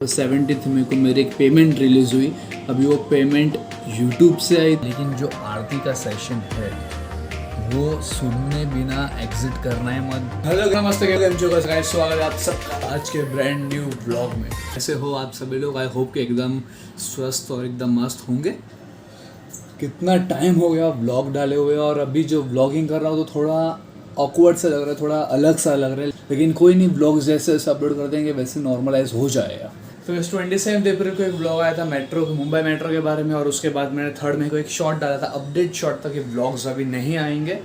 17 मई को मेरी एक पेमेंट रिलीज़ हुई। अभी वो पेमेंट यूट्यूब से आई, लेकिन जो आरती का सेशन है वो सुनने बिना एग्जिट करना है मत। हेलो नमस्ते गाइस, स्वागत है आप सबका आज के ब्रांड न्यू व्लॉग में। कैसे हो आप सभी लोग? आई होप कि एकदम स्वस्थ और एकदम मस्त होंगे। कितना टाइम हो गया व्लॉग डाले हुए, और अभी जो व्लॉगिंग कर रहा हूँ तो थोड़ा ऑकवर्ड सा लग रहा है, थोड़ा अलग सा लग रहा है, लेकिन कोई नहीं, व्लॉग्स जैसे अपलोड कर देंगे वैसे नॉर्मलाइज हो जाएगा। तो इस 27 अप्रैल को एक ब्लॉग आया था मुंबई मेट्रो के बारे में, और उसके बाद मैंने 3 मई को एक शॉट डाला था, अपडेट शॉट था कि व्लॉग्स अभी नहीं आएंगे।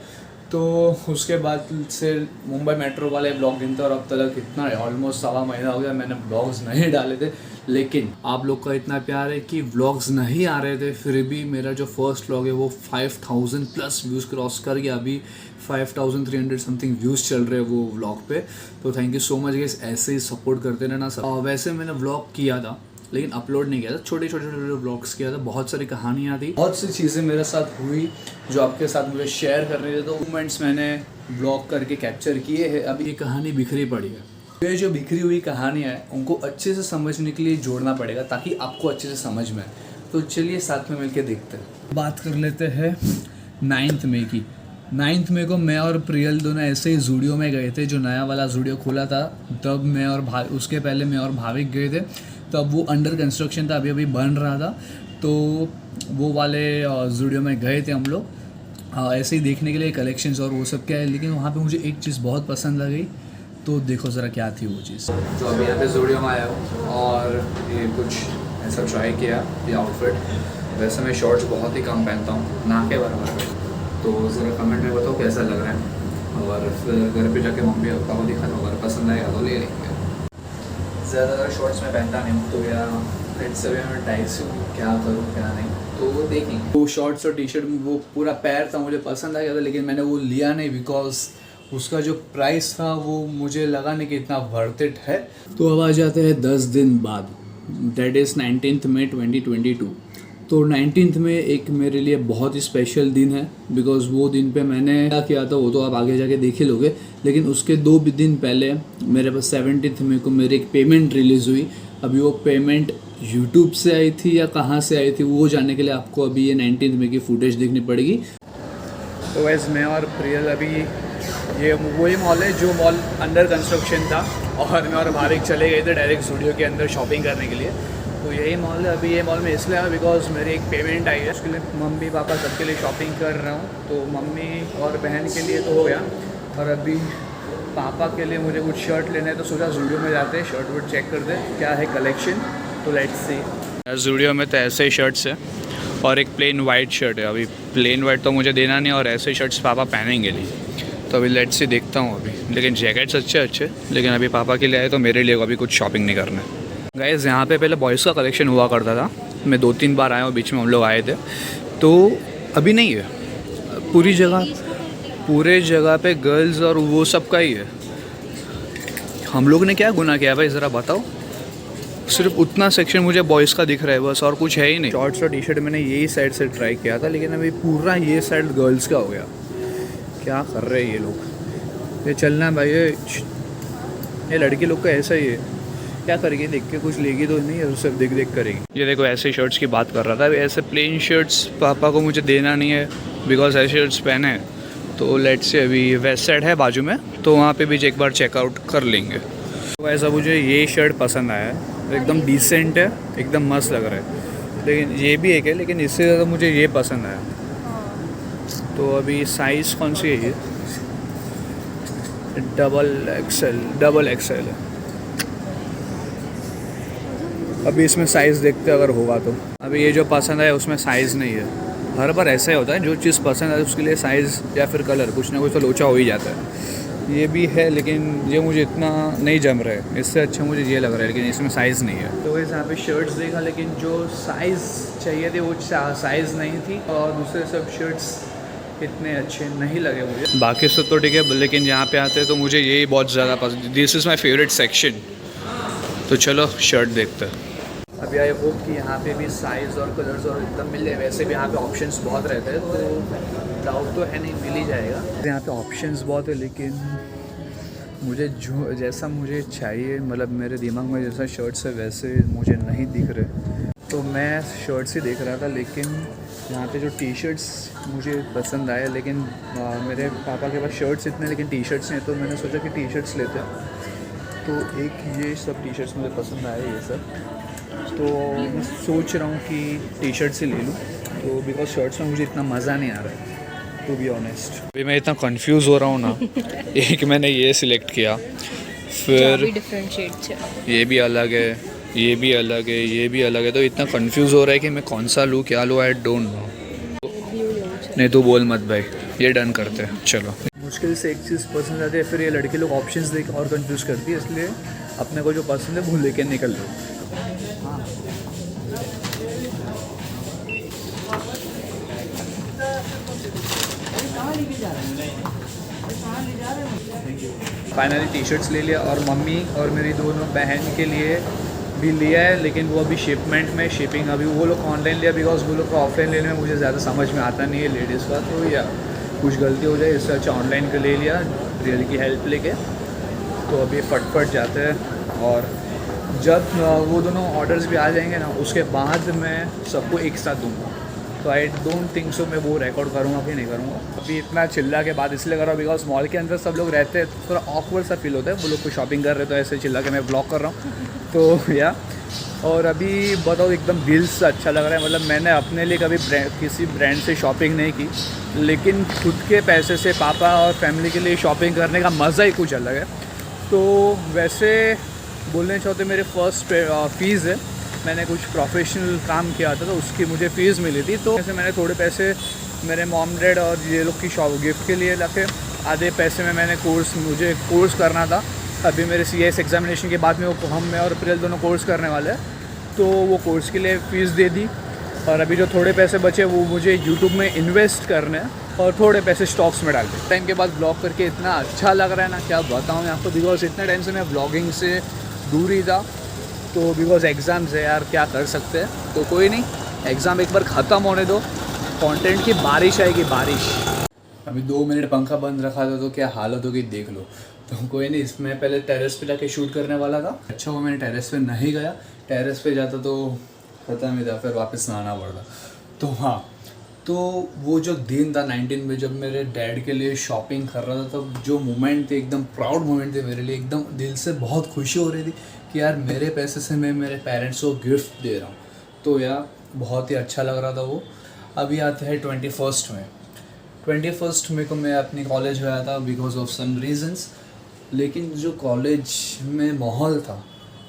तो उसके बाद से मुंबई मेट्रो वाले ब्लॉग गिनते, और अब तक कितना ऑलमोस्ट 1.25 महीना हो गया मैंने ब्लॉग्स नहीं डाले थे। लेकिन आप लोग का इतना प्यार है कि व्लॉग्स नहीं आ रहे थे, फिर भी मेरा जो फर्स्ट व्लॉग है वो 5000 प्लस व्यूज़ क्रॉस कर गया। अभी 5300 समथिंग व्यूज़ चल रहे हैं वो व्लॉग पे। तो thank you so much guys, ऐसे ही सपोर्ट करते रहना सब। वैसे मैंने व्लॉग किया था लेकिन अपलोड नहीं किया था, छोटे छोटे व्लॉग्स किया था। बहुत सारी कहानियाँ थी, बहुत सी चीज़ें मेरे साथ हुई जो आपके साथ मुझे शेयर करने थे, तो मोमेंट्स मैंने व्लॉग करके कैप्चर किए हैं। अभी ये कहानी बिखरी पड़ी है, ये जो बिखरी हुई कहानियाँ हैं उनको अच्छे से समझने के लिए जोड़ना पड़ेगा ताकि आपको अच्छे से समझ में आए। तो चलिए साथ में मिलकर देखते हैं। बात कर लेते हैं 9 मई की। 9 मई को मैं और प्रियल दोनों ऐसे ही जूडियो में गए थे, जो नया वाला जूडियो खुला था। तब मैं और उसके पहले मैं और भाविक गए थे, तब वो अंडर कंस्ट्रक्शन था, अभी बन रहा था। तो वो वाले जूडियो में गए थे हम लोग ऐसे ही देखने के लिए कलेक्शंस और वो सब क्या है। लेकिन वहाँ पे मुझे एक चीज़ बहुत पसंद लगी, तो देखो ज़रा क्या थी वो चीज़। तो अभी यहाँ पे जूडियो में आया हूँ और ये कुछ ऐसा ट्राई किया ये आउटफिट। वैसे मैं शॉर्ट्स बहुत ही कम पहनता हूँ, ना के बराबर में। तो ज़रा कमेंट में बताओ कैसा लग रहा है, और फिर घर पे जाके मम्मी पापा को दिखा दो, अगर पसंद आएगा तो ले लेंगे। ज़्यादातर शॉर्ट्स में पहनता नहीं हूँ, तो या फिर से मैं टाइट्स हूँ, क्या करूँ क्या नहीं, तो वो देखेंगे। वो शॉर्ट्स और टी शर्ट में वो पूरा पैर था, मुझे पसंद आ गया था, लेकिन मैंने वो लिया नहीं बिकॉज उसका जो प्राइस था वो मुझे लगा नहीं कि इतना वर्थ इट है। तो अब आ जाते हैं 10 दिन बाद, दैट इज़ 19 मई 2022। तो 19 में एक मेरे लिए बहुत ही स्पेशल दिन है, बिकॉज़ वो दिन पे मैंने क्या किया था वो तो आप आगे जाके देख ही लोगे। लेकिन उसके 2 दिन पहले मेरे पास 17 मई को मेरी एक पेमेंट रिलीज़ हुई। अभी वो पेमेंट यूट्यूब से आई थी या कहाँ से आई थी वो जानने के लिए आपको अभी ये 19 मई की फुटेज देखनी पड़ेगी। तो वैसे मैं और प्रियल अभी ये वही मॉल है जो मॉल अंडर कंस्ट्रक्शन था, और मैं और भाविक चले गए थे डायरेक्ट स्टूडियो के अंदर शॉपिंग करने के लिए। तो यही मॉल है। अभी ये मॉल में इसलिए आया बिकॉज मेरी एक पेमेंट आई है, उसके लिए मम्मी पापा सबके लिए शॉपिंग कर रहा हूँ। तो मम्मी और बहन के लिए तो हो गया, और अभी पापा के लिए मुझे कुछ शर्ट लेना है, तो सोचा जूडियो में जाते हैं, शर्ट वर्ट चेक करते हैं क्या है कलेक्शन। तो लेट्स सी। जूडियो में तो ऐसे ही शर्ट्स है, और एक प्लेन वाइट शर्ट है। अभी प्लेन वाइट तो मुझे देना नहीं, और ऐसे शर्ट्स पापा पहनेंगे नहीं, तो अभी लेट्स सी देखता हूँ अभी। लेकिन जैकेट्स अच्छे, लेकिन अभी पापा के लिए आए तो मेरे लिए अभी कुछ शॉपिंग नहीं करना है। गाइस यहाँ पे पहले बॉयज़ का कलेक्शन हुआ करता था, मैं 2-3 बार आया हूँ, बीच में हम लोग आए थे, तो अभी नहीं है। पूरे जगह पे गर्ल्स और वो सब का ही है। हम लोग ने क्या गुनाह किया भाई, ज़रा बताओ। सिर्फ उतना सेक्शन मुझे बॉयज़ का दिख रहा है बस, और कुछ है ही नहीं। शॉर्ट्स और टी शर्ट मैंने यही साइड से ट्राई किया था, लेकिन अभी पूरा ये साइड गर्ल्स का हो गया। क्या कर रहे हैं ये लोग? ये चलना भाई, ये लड़की लोग का ऐसा ही है। क्या करेगी, देख के कुछ लेगी तो नहीं है, सिर्फ देख करेगी। ये देखो ऐसे शर्ट्स की बात कर रहा था, ऐसे प्लेन शर्ट्स पापा को मुझे देना नहीं है बिकॉज ऐसे शर्ट्स पहने हैं। तो लेट्स से अभी वेस्ट साइड है बाजू में, तो वहाँ पे भी एक बार चेकआउट कर लेंगे। तो ऐसा मुझे ये शर्ट पसंद आया है, एकदम डिसेंट है, एकदम मस्त लग रहा है। लेकिन ये भी एक है, लेकिन इससे ज़्यादा मुझे ये पसंद आया। तो अभी साइज़ कौन सी है ये? डबल एक्सेल है। अभी इसमें साइज़ देखते अगर होगा तो। अभी ये जो पसंद है उसमें साइज़ नहीं है। हर बार ऐसा ही होता है, जो चीज़ पसंद है उसके लिए साइज़ या फिर कलर कुछ ना कुछ तो लोचा हो ही जाता है। ये भी है, लेकिन ये मुझे इतना नहीं जम रहा है, इससे अच्छा मुझे ये लग रहा है, लेकिन इसमें साइज़ नहीं है। तो वैसे यहाँ पे शर्ट्स देखा, लेकिन जो साइज़ चाहिए थे वो साइज़ नहीं थी, और दूसरे सब शर्ट्स इतने अच्छे नहीं लगे मुझे। बाकी सब तो ठीक है, लेकिन यहाँ पे आते तो मुझे यही बहुत ज़्यादा पसंद। This is my favourite section. तो चलो शर्ट देखते हैं। अभी आई होप कि यहाँ पे भी साइज़ और कलर्स और एकदम मिल जाए। वैसे भी यहाँ पे ऑप्शंस बहुत रहते हैं, तो डाउट तो है नहीं, मिल ही जाएगा। यहाँ पे ऑप्शंस बहुत है, लेकिन मुझे जो जैसा मुझे चाहिए, मतलब मेरे दिमाग में जैसा शर्ट्स है वैसे मुझे नहीं दिख रहे, तो मैं शर्ट्स ही देख रहा था। लेकिन यहाँ पे जो टी शर्ट्स मुझे पसंद आए, लेकिन मेरे पापा के पास शर्ट्स इतने लेकिन टी शर्ट्स नहीं, तो मैंने सोचा कि टी शर्ट्स लेते हैं। तो एक ये सब टी शर्ट्स मुझे पसंद आए ये सब, तो मैं सोच रहा हूँ कि टी शर्ट्स ही ले लूँ, तो बिकॉज शर्ट्स में मुझे इतना मज़ा नहीं आ रहा है टू बी ऑनेस्ट। अभी मैं इतना कंफ्यूज हो रहा हूँ ना। एक मैंने ये सिलेक्ट किया, फिर डिफरेंट शेड्स है, ये भी अलग है, ये भी अलग है, ये भी अलग है, तो इतना कंफ्यूज हो रहा है कि मैं कौन सा लूँ, क्या लूँ, आई डोंट नो। नहीं तो बोल मत भाई, ये डन करते हैं चलो। मुश्किल से एक चीज़ पसंद आती है, फिर ये लड़के लोग ऑप्शंस देख और कंफ्यूज करती है, इसलिए अपने को जो पसंद है वो लेके निकल लो। फाइनली टी शर्ट्स ले लिया, और मम्मी और मेरी दोनों बहन के लिए भी लिया है, लेकिन वो अभी शिपमेंट में, शिपिंग अभी वो लोग ऑनलाइन लिया, बिकॉज वो लोग को ऑफलाइन लेने में मुझे ज़्यादा समझ में आता नहीं है लेडीज़ का, तो या कुछ गलती हो जाए, इससे अच्छा ऑनलाइन का ले लिया रियल की हेल्प लेके। तो अभी फटफट जाते हैं, और जब वो दोनों ऑर्डर्स भी आ जाएंगे ना, उसके बाद मैं सबको एक साथ दूँगा। तो आई डोंट थिंक सो मैं वो रिकॉर्ड करूँगा कि नहीं करूँगा। अभी इतना चिल्ला के बाद इसलिए कर रहा हूँ बिकॉज मॉल के अंदर सब लोग रहते हैं, तो थोड़ा ऑकवर्ड सा फील होता है, वो लोग को शॉपिंग कर रहे तो ऐसे चिल्ला के मैं ब्लॉग कर रहा हूँ, तो या। और अभी बताओ एकदम दिल से अच्छा लग रहा है, मतलब मैंने अपने लिए कभी किसी ब्रांड से शॉपिंग नहीं की, लेकिन खुद के पैसे से पापा और फैमिली के लिए शॉपिंग करने का मज़ा ही कुछ अलग है। तो वैसे बोलने चाहते मेरे फर्स्ट फ़ीस है, मैंने कुछ प्रोफेशनल काम किया था तो उसकी मुझे फ़ीस मिली थी, तो ऐसे मैंने थोड़े पैसे मेरे मॉम डैड और ये लोग की शॉप गिफ्ट के लिए रखे, आधे पैसे में मैंने मुझे कोर्स करना था। अभी मेरे CS एग्जामिनेशन के बाद में वो हम मैं और प्रियल दोनों कोर्स करने वाले हैं, तो वो कोर्स के लिए फ़ीस दे दी, और अभी जो थोड़े पैसे बचे वो मुझे यूट्यूब में इन्वेस्ट करने हैं, और थोड़े पैसे स्टॉक्स में डाल के। टाइम के बाद ब्लॉग करके इतना अच्छा लग रहा है ना, क्या बताऊँ मैं आपको, बिकॉज इतने टाइम से मैं ब्लॉगिंग से दूर ही था, तो बिकॉज एग्ज़ाम्स है यार, क्या कर सकते हैं। तो कोई नहीं, एग्ज़ाम एक बार ख़त्म होने दो, कंटेंट की बारिश आएगी, बारिश। अभी 2 मिनट पंखा बंद रखा था तो क्या हालत होगी देख लो। तो कोई नहीं, इसमें पहले टेरेस पे जाके शूट करने वाला था, अच्छा हुआ मैंने टेरेस पे नहीं गया, टेरेस पे जाता तो खत्म ही था, फिर वापस नहाना पड़ता। तो हाँ, तो वो जो दिन था 19 में जब मेरे डैड के लिए शॉपिंग कर रहा था, तब जो मोमेंट थे एकदम प्राउड मोमेंट थे मेरे लिए, एकदम दिल से बहुत खुशी हो रही थी कि यार मेरे पैसे से मैं मेरे पेरेंट्स को गिफ्ट दे रहा हूँ, तो यार बहुत ही अच्छा लग रहा था वो। अभी आते हैं 21st में। 21st में को मैं अपनी कॉलेज गया था बिकॉज ऑफ सम रीजंस, लेकिन जो कॉलेज में माहौल था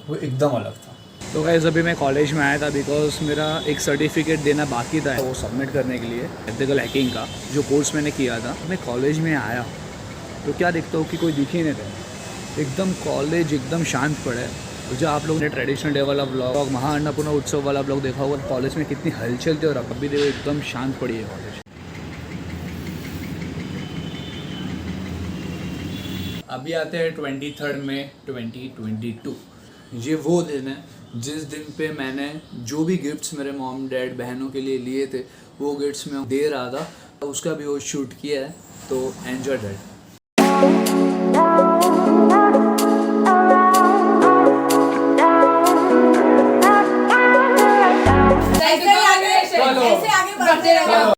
वो एकदम अलग था। तो गाइस अभी मैं कॉलेज में आया था बिकॉज मेरा एक सर्टिफिकेट देना बाकी था वो सबमिट करने के लिए, एथिकल हैकिंग का जो कोर्स मैंने किया था। मैं कॉलेज में आया तो क्या देखता हूँ कि कोई दिख ही नहीं रहा, एकदम कॉलेज एकदम शांत पड़ा है। तो जो आप लोगों ने ट्रेडिशनल डे वाला ब्लॉग, महाअन्नपूर्णा उत्सव वाला ब्लॉग देखा होगा, कॉलेज में कितनी हलचल थी, और अभी देखो एकदम शांत पड़ी है कॉलेज। अभी आते हैं 23 मई 2022। ये वो दिन है जिस दिन पे मैंने जो भी गिफ्ट्स मेरे मॉम डैड बहनों के लिए लिए थे वो गिफ्ट्स मैं दे रहा था, उसका भी वो शूट किया है, तो एंजॉय दैट। ऐसे आगे बढ़ते रहो।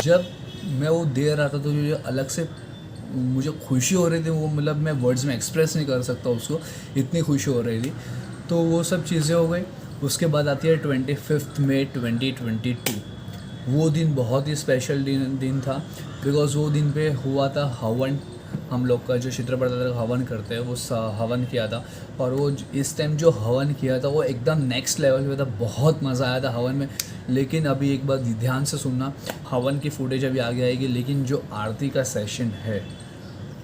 जब मैं वो दे रहा था तो जो अलग से मुझे खुशी हो रही थी, वो मतलब मैं वर्ड्स में एक्सप्रेस नहीं कर सकता उसको, इतनी खुशी हो रही थी। तो वो सब चीज़ें हो गई। उसके बाद आती है 25 मई 2022। वो दिन बहुत ही स्पेशल दिन था बिकॉज वो दिन पे हुआ था हवन, हम लोग का जो चित्रपट हवन करते हैं वो हवन किया था। और वो इस टाइम जो हवन किया था वो एकदम नेक्स्ट लेवल पे था, बहुत मज़ा आया था हवन में। लेकिन अभी एक बार ध्यान से सुनना, हवन की फुटेज अभी आगे आएगी, लेकिन जो आरती का सेशन है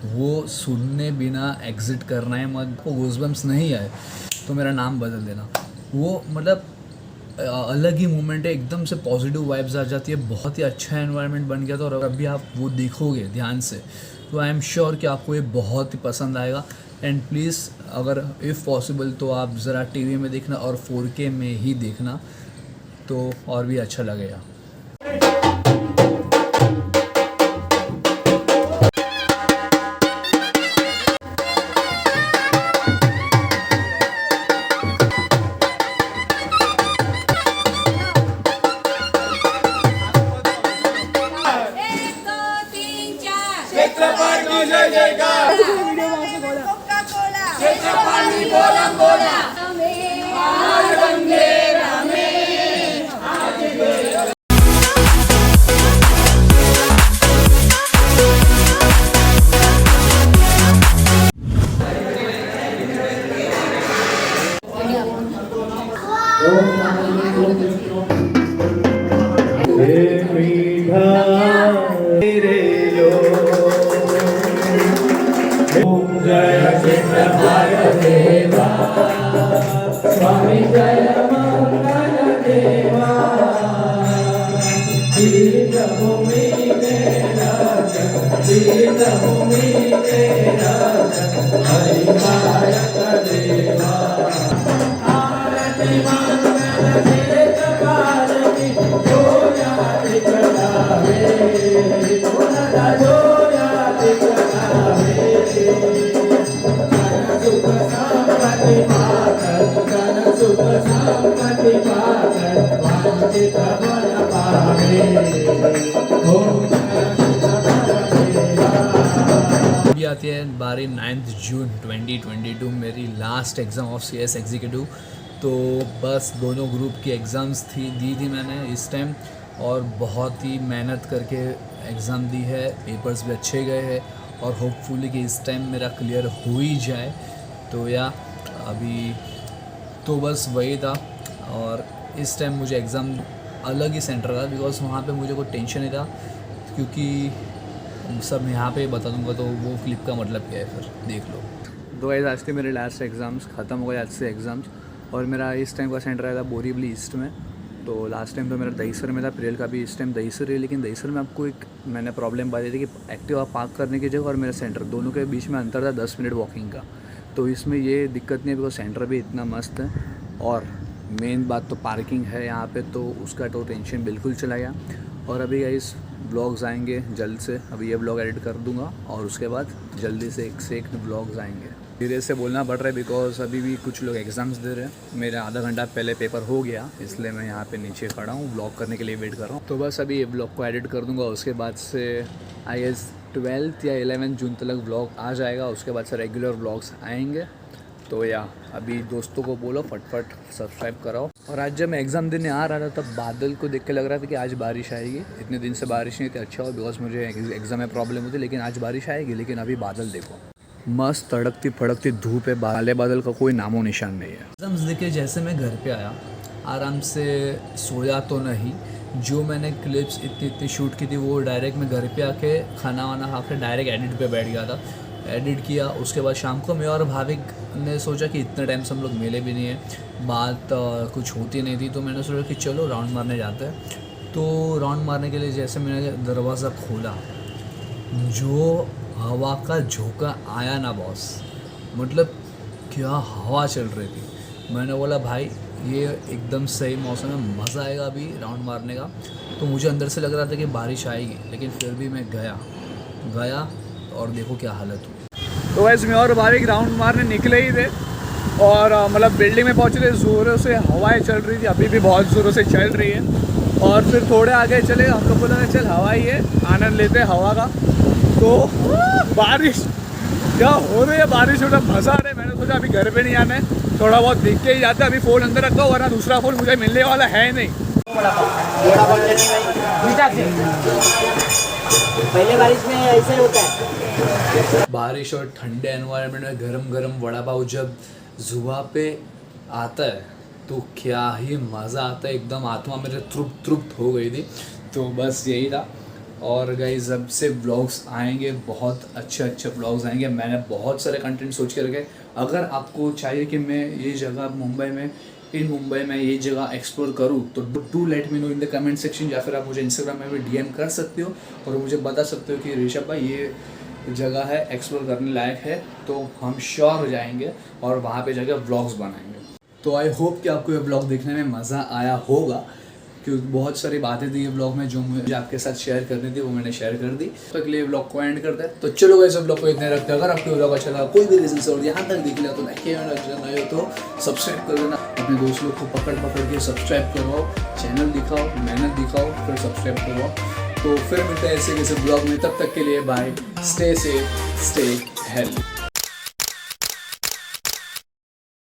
वो सुनने बिना एग्ज़िट करना है मत, को गूज़बम्स नहीं आए तो तो मेरा नाम बदल देना। वो मतलब अलग ही मोमेंट है, एकदम से पॉजिटिव वाइब्स आ जाती है, बहुत ही अच्छा एनवायरनमेंट बन गया था। और अभी आप वो देखोगे ध्यान से तो आई एम श्योर कि आपको ये बहुत ही पसंद आएगा। एंड प्लीज़ अगर इफ़ पॉसिबल तो आप ज़रा टीवी में देखना और 4K में ही देखना, तो और भी अच्छा लगेगा। एक दो तीन चार अभी आती है बारी 9 जून 2022, मेरी last exam of CS executive. तो बस दोनों ग्रुप की एग्ज़ाम्स दी थी मैंने इस टाइम, और बहुत ही मेहनत करके एग्ज़ाम दी है, पेपर्स भी अच्छे गए हैं और होपफुली कि इस टाइम मेरा क्लियर हो ही जाए। तो या अभी तो बस वही था। और इस टाइम मुझे एग्ज़ाम अलग ही सेंटर था, बिकॉज वहाँ पे मुझे कोई टेंशन नहीं था, क्योंकि सब यहाँ पे बता दूंगा तो वो क्लिप का मतलब क्या है, फिर देख लो। दो आज थे मेरे लास्ट एग्ज़ाम्स, ख़त्म हो गए आज से एग्ज़ाम्स। और मेरा इस टाइम का सेंटर आया था बोरीवली ईस्ट में। तो लास्ट टाइम तो मेरा दहीसर में था, प्रियल का भी इस टाइम दहीसर है। लेकिन दहीसर में आपको एक मैंने प्रॉब्लम बताई थी कि एक्टिवा पार्क करने की जगह और मेरा सेंटर दोनों के बीच में अंतर था 10 मिनट वॉकिंग का। तो इसमें ये दिक्कत नहीं है, बिकॉज सेंटर भी इतना मस्त है। और मेन बात तो पार्किंग है यहाँ पे, तो उसका तो टेंशन बिल्कुल चला गया। और अभी गाइस ब्लॉग्स आएंगे जल्द से, अभी ये ब्लॉग एडिट कर दूंगा और उसके बाद जल्दी से एक ब्लॉग्स आएंगे। धीरे से बोलना पड़ रहा है बिकॉज अभी भी कुछ लोग एग्ज़ाम्स दे रहे हैं। मेरा आधा घंटा पहले पेपर हो गया, इसलिए मैं यहाँ पे नीचे खड़ा हूँ, ब्लॉग करने के लिए वेट कर रहा हूँ। तो बस अभी ये ब्लॉग को एडिट कर दूँगा, उसके बाद से आई गेस 12 या 11 जून तक ब्लॉग आ जाएगा। उसके बाद से रेगुलर ब्लॉग्स आएंगे। तो या अभी दोस्तों को बोलो फटफट सब्सक्राइब कराओ। और आज जब मैं एग्ज़ाम देने आ रहा था तब बादल को देख के लग रहा था कि आज बारिश आएगी। इतने दिन से बारिश नहीं थी, अच्छा हो, बिकॉज मुझे एग्ज़ाम में प्रॉब्लम होती, लेकिन आज बारिश आएगी। लेकिन अभी बादल देखो, मस्त तड़कती फड़कती धूप है, काले बादल का कोई नामो निशान नहीं है। एग्ज़ाम्स देखे जैसे मैं घर पे आया, आराम से सोया तो नहीं, जो मैंने क्लिप्स इतनी शूट की थी वो डायरेक्ट मैं घर पे आके खाना वाना खा के डायरेक्ट एडिट पे बैठ गया था। एडिट किया, उसके बाद शाम को मैं और भाविक ने सोचा कि इतने टाइम से हम लोग मिले भी नहीं है, बात कुछ होती नहीं थी, तो मैंने सोचा कि चलो राउंड मारने जाते हैं। तो राउंड मारने के लिए जैसे मैंने दरवाज़ा खोला, जो हवा का झोंका आया ना बॉस, मतलब क्या हवा चल रही थी। मैंने बोला भाई ये एकदम सही मौसम है, मज़ा आएगा अभी राउंड मारने का। तो मुझे अंदर से लग रहा था कि बारिश आएगी, लेकिन फिर भी मैं गया और देखो क्या हालत हुई। तो वैसे मैं और भाविक राउंड मारने निकले ही थे, और मतलब बिल्डिंग में पहुँचे थे, ज़ोरों से हवाएं चल रही थी, अभी भी बहुत ज़ोरों से चल रही है। और फिर थोड़े आगे चले, हम लोग को लगा चल हवा ही है, आनंद लेते हैं हवा का। तो बारिश क्या हो रही है, बारिश उठा मज़ा आ रहा है। मैंने सोचा अभी घर पे नहीं आना है, थोड़ा बहुत दिख के ही जाता है। अभी फ़ोन अंदर रखा, वरना दूसरा फ़ोन मुझे मिलने वाला है नहीं। पहले बारिश में ऐसे होता है। बारिश और ठंडे एनवायरनमेंट में गरम गरम वड़ा पाव जब जुबान पे आता है तो क्या ही मज़ा आता है, एकदम आत्मा मेरे तृप्त हो गई थी। तो बस यही था। और गाइस अब से व्लॉग्स आएंगे, बहुत अच्छे व्लॉग्स आएंगे। मैंने बहुत सारे कंटेंट सोच के रखे। अगर आपको चाहिए कि मैं ये जगह मुंबई में ये जगह एक्सप्लोर करूँ तो do let me know in the comment section, या फिर आप मुझे इंस्टाग्राम में भी DM कर सकते हो और मुझे बता सकते हो कि ऋषभ भाई ये जगह है एक्सप्लोर करने लायक है, तो हम श्योर हो जाएंगे और वहाँ पे जाकर व्लॉग्स बनाएंगे। तो आई होप कि आपको ये व्लॉग देखने में मज़ा आया होगा, क्योंकि बहुत सारी बातें थी ये ब्लॉग में जो मुझे आपके साथ शेयर करनी थी, वो मैंने शेयर कर दी। तो अगले ये ब्लॉग को एंड करते हैं। तो चलो वैसे ब्लॉग को इतने रखते हैं। अगर आपको ब्लॉग अच्छा लगा, कोई भी रीजन से और यहाँ तक देख लिया तो नए हो तो सब्सक्राइब कर देना। अपने दोस्त लोग को पकड़ के सब्सक्राइब करवाओ, चैनल दिखाओ, मेहनत दिखाओ, फिर सब्सक्राइब करवाओ। तो फिर मिलते हैं ऐसे किसी ब्लॉग में, तब तक के लिए bye, stay safe, stay healthy.